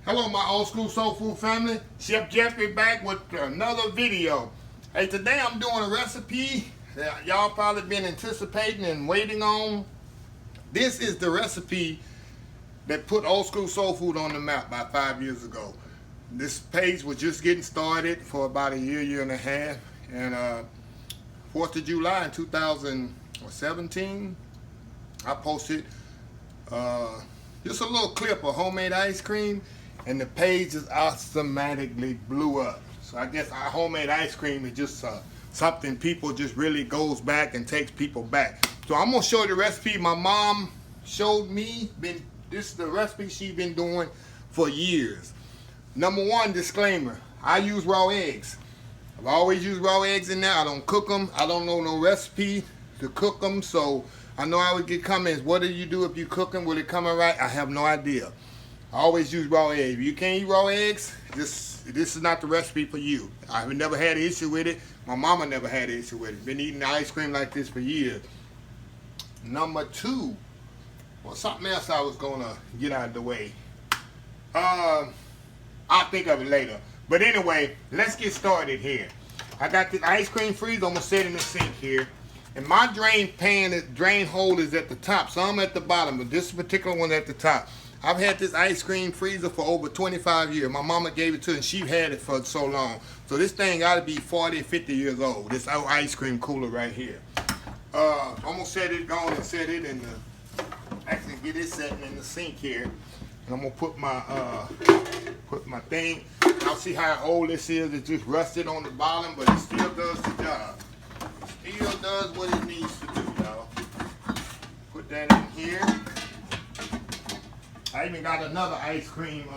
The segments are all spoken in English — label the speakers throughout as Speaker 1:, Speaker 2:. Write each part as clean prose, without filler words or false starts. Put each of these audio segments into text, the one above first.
Speaker 1: Hello my old school soul food family, Chef Jeffrey back with another video. Hey, today I'm doing a recipe that y'all probably been anticipating and waiting on. This is the recipe that put old school soul food on the map about 5 years ago. This page was just getting started for about a year and a half, and 4th of July in 2017 I posted just a little clip of homemade ice cream, and the page just automatically blew up. So I guess our homemade ice cream is just something people just really goes back and takes people back. So I'm gonna show you the recipe my mom showed me. This is the recipe she's been doing for years. Number one disclaimer, I use raw eggs. I've always used raw eggs in there. I don't cook them. I don't know no recipe to cook them, so I know I would get comments, what do you do if you cook them? Will it come out right? I have no idea. I always use raw eggs. If you can't eat raw eggs, this is not the recipe for you. I've never had an issue with it. My mama never had an issue with it. Been eating ice cream like this for years. Number two, well, something else I was gonna get out of the way. I'll think of it later. But anyway, let's get started here. I got this ice cream freezer. I'm gonna set in the sink here. And my drain hole is at the top. Some at the bottom, but this particular one at the top. I've had this ice cream freezer for over 25 years. My mama gave it to her, and she had it for so long. So this thing got to be 40, 50 years old. This old ice cream cooler right here. I'm gonna set it, go on and set it in the, actually get it set in the sink here. And I'm gonna put my thing. I'll see how old this is. It's just rusted on the bottom, but it still does the job. It still does what it needs to do, y'all. Put that in here. I even got another ice cream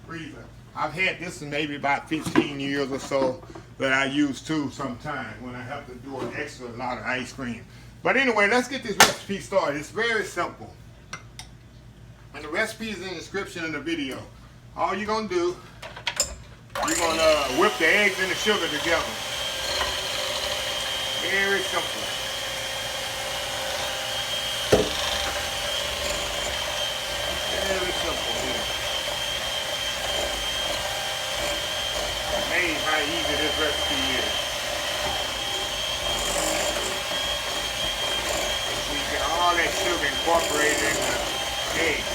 Speaker 1: freezer. I've had this in maybe about 15 years or so that I use too sometimes when I have to do an extra lot of ice cream. But anyway, let's get this recipe started. It's very simple. And the recipe is in the description of the video. All you're gonna do, you're gonna whip the eggs and the sugar together. Very simple. Very simple here. Amazing how easy this recipe is. So you get all that sugar incorporated in the eggs.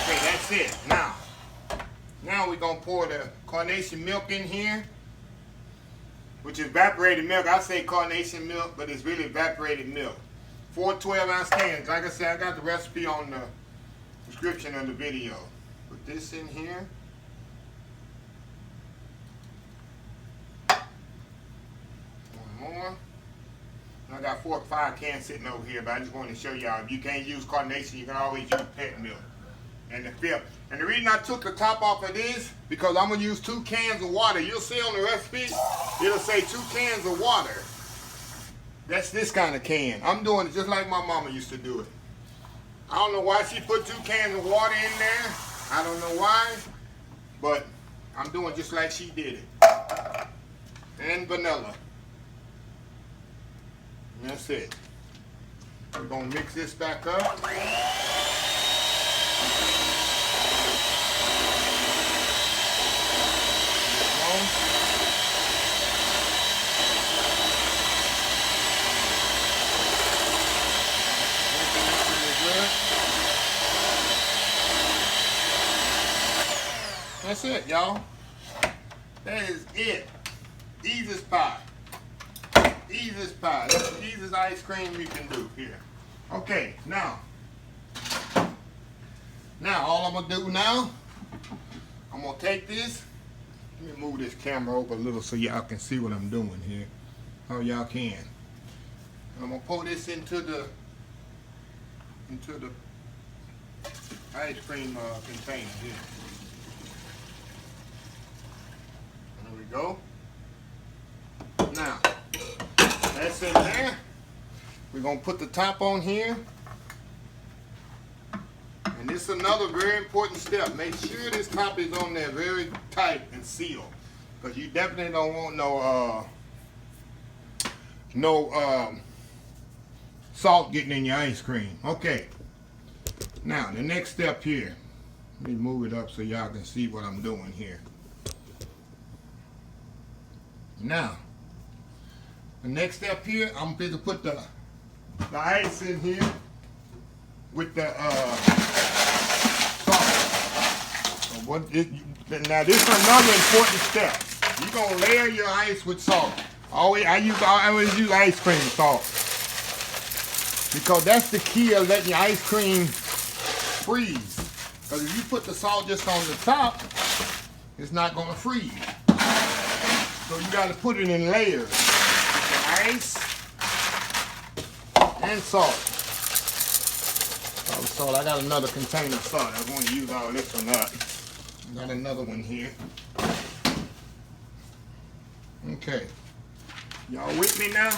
Speaker 1: Okay, that's it. Now we're gonna pour the carnation milk in here, which is evaporated milk. I say carnation milk, but it's really evaporated milk. 4 12-ounce cans. Like I said, I got the recipe on the description of the video. Put this in here. One more. I got 4 or 5 cans sitting over here, but I just wanted to show y'all, if you can't use carnation, you can always use pet milk. And the fifth. And the reason I took the top off of this, because I'm going to use 2 cans of water. You'll see on the recipe, it'll say 2 cans of water. That's this kind of can. I'm doing it just like my mama used to do it. I don't know why she put 2 cans of water in there. I don't know why, but I'm doing just like she did it. And vanilla. And that's it. We're going to mix this back up. That's it, y'all. That is it. Easiest pie. Easiest pie. That's the easiest ice cream you can do here. Okay, now all I'm gonna do now, I'm gonna take this. Let me move this camera over a little so y'all can see what I'm doing here. Oh, y'all can. I'm gonna pour this into the ice cream container here. There we go. Now, that's in there. We're gonna put the top on here. And this is another very important step. Make sure this top is on there very tight and sealed, because you definitely don't want no salt getting in your ice cream. Okay. Now the next step here. Let me move it up so y'all can see what I'm doing here. Now, the next step here, I'm going to put the ice in here with the salt. Now this is another important step. You're going to layer your ice with salt. I always use ice cream salt, because that's the key of letting your ice cream freeze. Because if you put the salt just on the top, it's not going to freeze. So you got to put it in layers. Ice and salt. Oh, salt. I got another container of salt. I want to use all this one up. I got another one here. Okay. Y'all with me now?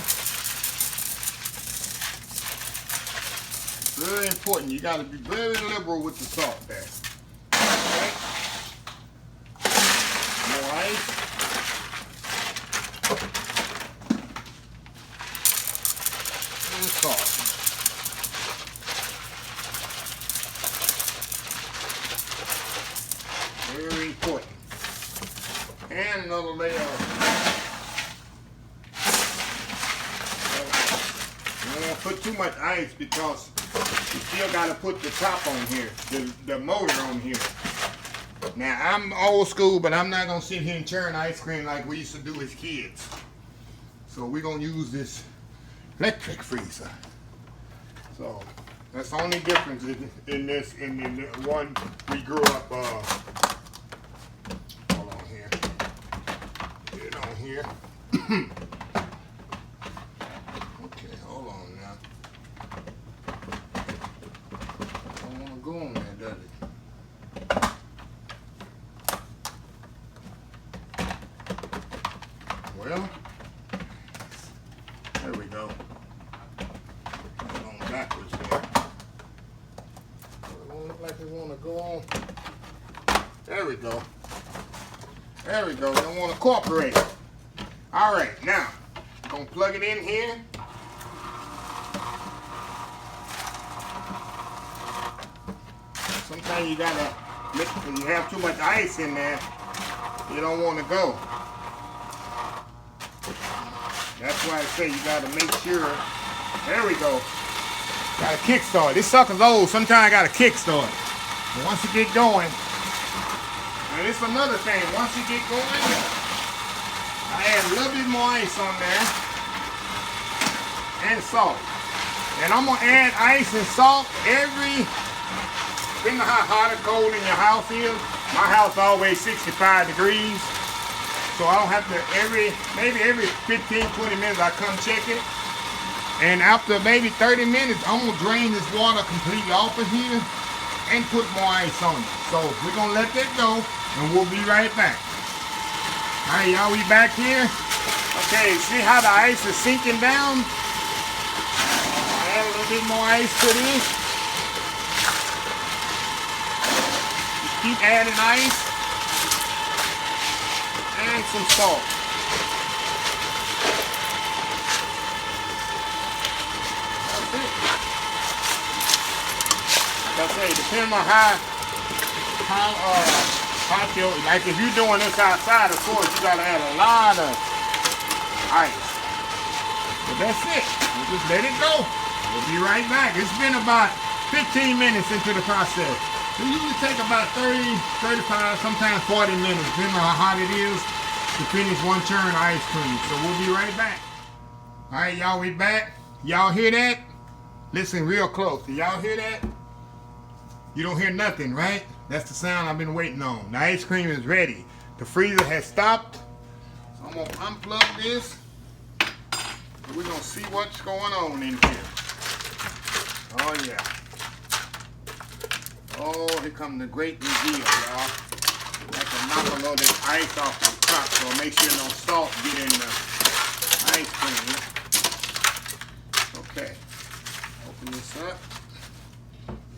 Speaker 1: Very important. You got to be very liberal with the salt there. Okay. More ice. And salt. Very important. And another layer of. You don't want to put too much ice, because you still got to put the top on here, the motor on here. Now, I'm old school, but I'm not going to sit here and churn ice cream like we used to do as kids. So we're going to use this electric freezer. So that's the only difference in this, in the one we grew up, hold on here. Get it on here. Okay, hold on now. Don't want to go on there, does it? Well, there we go. Going backwards there. It won't look like it want to go on. There we go. There we go. Don't want to cooperate. All right, now I'm gonna plug it in here. Sometimes you gotta mix, when you have too much ice in there, you don't want to go. That's why I say you gotta make sure. There we go. Got a kickstart. This sucker's old. Sometimes I got a kickstart. But once you get going, and it's another thing. Once you get going, I add a little bit more ice on there and salt. And I'm gonna add ice and salt depending on how hot or cold in your house is. My house is always 65 degrees. So I don't have to, maybe every 15, 20 minutes I come check it. And after maybe 30 minutes, I'm gonna drain this water completely off of here and put more ice on it. So we're gonna let that go and we'll be right back. All right, y'all, we back here. Okay, see how the ice is sinking down? Add a little bit more ice to this. Just keep adding ice. And some salt. That's it. Like I say, depending on how hot you, like if you're doing this outside, of course, you gotta add a lot of ice. But that's it. We'll just let it go. We'll be right back. It's been about 15 minutes into the process. It usually take about 30, 35, sometimes 40 minutes, depending on how hot it is, to finish one churn of ice cream. So we'll be right back. All right, y'all, we back. Y'all hear that? Listen real close. Do y'all hear that? You don't hear nothing, right? That's the sound I've been waiting on. The ice cream is ready. The freezer has stopped. So I'm gonna unplug this. And we're gonna see what's going on in here. Oh yeah. Oh, here comes the great reveal, y'all. I can knock a little bit of ice off the top, so make sure no salt get in the ice cream. Okay, open this up.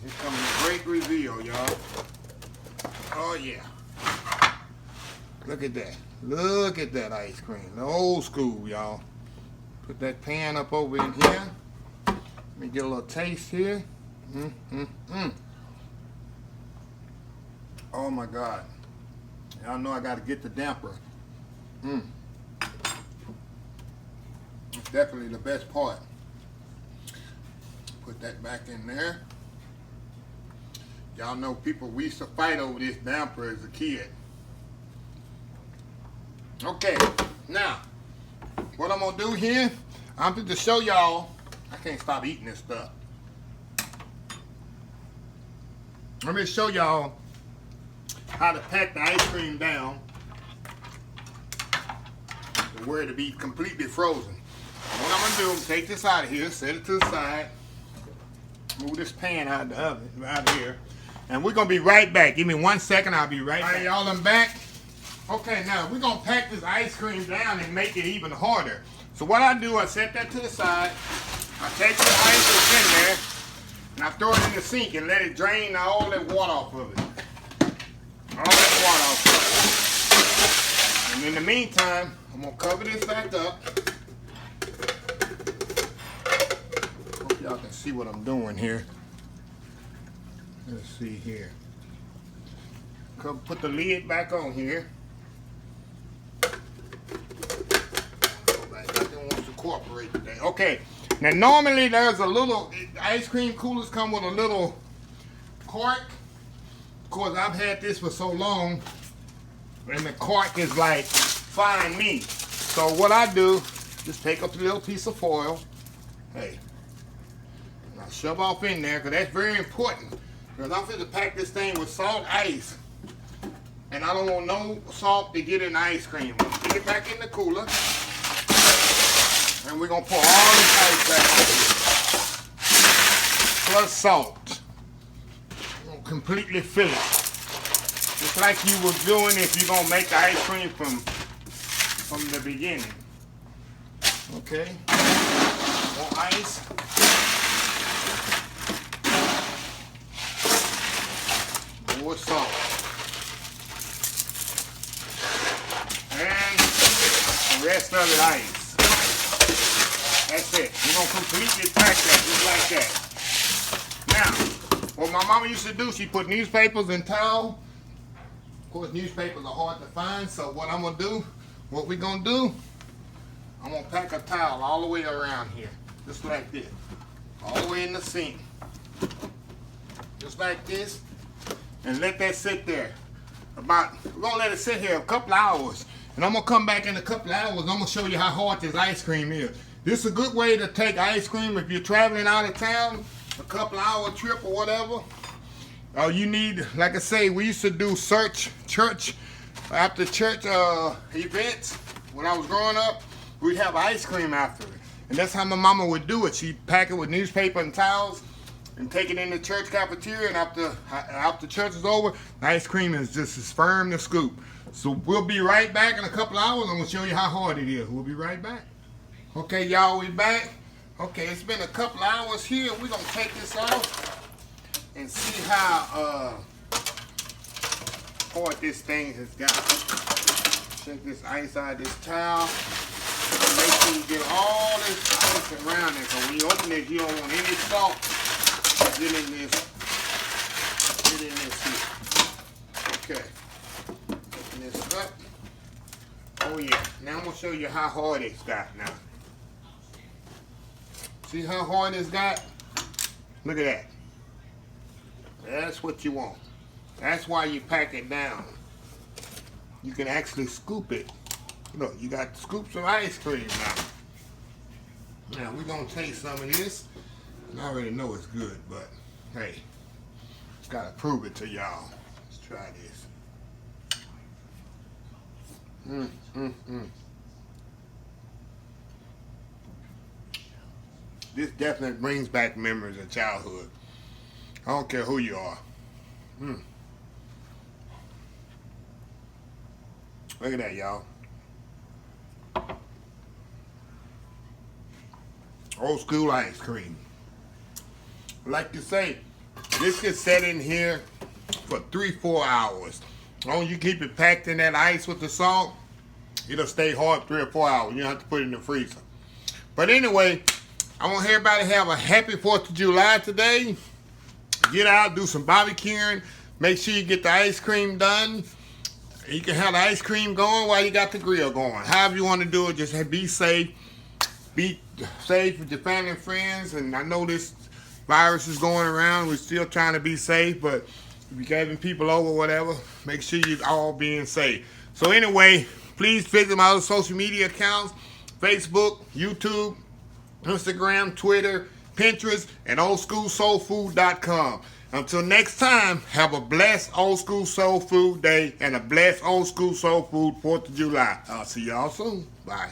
Speaker 1: Here comes the great reveal, y'all. Oh yeah. Look at that. Look at that ice cream. The old school, y'all. Put that pan up over in here. Let me get a little taste here. Oh my God. Y'all know I gotta get the damper. It's definitely the best part. Put that back in there. Y'all know people, we used to fight over this damper as a kid. Okay, now, what I'm gonna do here, I'm going to show y'all, I can't stop eating this stuff. Let me show y'all how to pack the ice cream down to where to be completely frozen. What I'm gonna do is take this out of here, set it to the side, move this pan out of the oven, out of here, and we're gonna be right back. Give me 1 second, I'll be right back. All right, y'all, I'm back. Okay, now we're gonna pack this ice cream down and make it even harder. So what I do, I set that to the side, I take the ice that's in there, and I throw it in the sink and let it drain all that water off of it. All that water off of it. And in the meantime, I'm gonna cover this back up. Hope y'all can see what I'm doing here. Let's see here. Put the lid back on here. Nothing wants to cooperate today. Okay. Now normally there's a little, ice cream coolers come with a little cork. Of course, I've had this for so long, and the cork is like, find me. So what I do, just take up a little piece of foil. Hey, and I shove off in there, because that's very important. Because I'm going to pack this thing with salt ice. And I don't want no salt to get in the ice cream. I'm going to stick it back in the cooler. And we're going to pour all this ice back on here. Plus salt. We're going to completely fill it. Just like you were doing if you're going to make the ice cream from the beginning. Okay. More ice. More salt. And the rest of it ice. That's it. We're going to completely pack that just like that. Now, what my mama used to do, she put newspapers in towel. Of course, newspapers are hard to find, so what I'm going to do, what we're going to do, I'm going to pack a towel all the way around here. Just like this. All the way in the sink. Just like this. And let that sit there. We're going to let it sit here a couple hours. And I'm going to come back in a couple hours. I'm going to show you how hard this ice cream is. This is a good way to take ice cream if you're traveling out of town, a couple hour trip or whatever. You need, like I say, we used to do after church events. When I was growing up, we'd have ice cream after it. And that's how my mama would do it. She'd pack it with newspaper and towels and take it in the church cafeteria. And after church is over, the ice cream is just as firm to scoop. So we'll be right back in a couple hours. I'm going to show you how hard it is. We'll be right back. Okay, y'all, we back. Okay, it's been a couple hours here. We're going to take this off and see how hard this thing has got. Check this ice out of this towel. Make sure you get all this ice around it. So when you open it, you don't want any salt to get in this here. Okay. Open this up. Oh yeah. Now I'm going to show you how hard it's got now. See how hard it's got? Look at that. That's what you want. That's why you pack it down. You can actually scoop it. Look, you got scoops of ice cream now. Now we're going to taste some of this. And I already know it's good, but hey, just got to prove it to y'all. Let's try this. This definitely brings back memories of childhood. I don't care who you are. Look at that, y'all. Old school ice cream. Like you say, this gets set in here for 3-4 hours. As long as you keep it packed in that ice with the salt, it'll stay hard 3 or 4 hours. You don't have to put it in the freezer. But anyway, I want everybody to have a happy 4th of July today. Get out, do some barbecuing. Make sure you get the ice cream done. You can have the ice cream going while you got the grill going. However you want to do it, just be safe. Be safe with your family and friends. And I know this virus is going around. We're still trying to be safe, but if you're having people over, whatever, make sure you're all being safe. So anyway, please visit my other social media accounts: Facebook, YouTube, Instagram, Twitter, Pinterest, and oldschoolsoulfood.com. Until next time, have a blessed Old School Soul Food Day and a blessed Old School Soul Food 4th of July. I'll see y'all soon. Bye.